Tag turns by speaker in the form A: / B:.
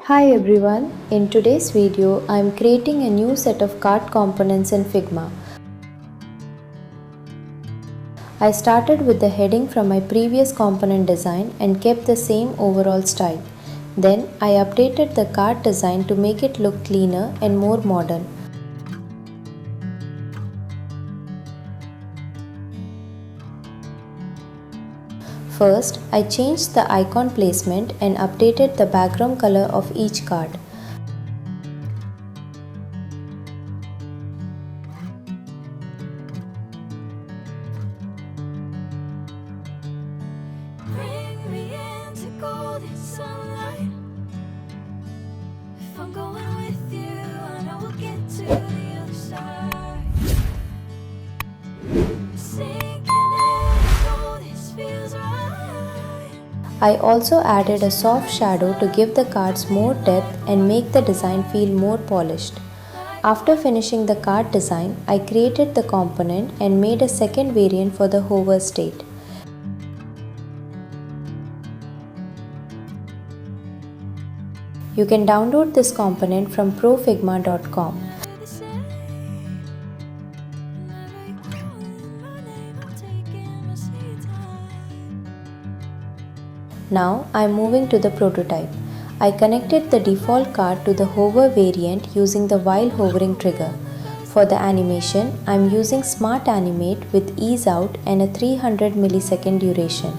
A: Hi everyone, in today's video I am creating a new set of card components in Figma. I started with the heading from my previous component design and kept the same overall style. Then I updated the card design to make it look cleaner and more modern. First, I changed the icon placement and updated the background color of each card.
B: Bring me into golden sunlight. If I'm going with you, I know we'll get to the other side. Sinking in, oh, this feels right.
A: I also added a soft shadow to give the cards more depth and make the design feel more polished. After finishing the card design, I created the component and made a second variant for the hover state. You can download this component from Profigma.com. Now I am moving to the prototype. I connected the default card to the hover variant using the while hovering trigger. For the animation, I am using Smart Animate with ease out and a 300 millisecond duration.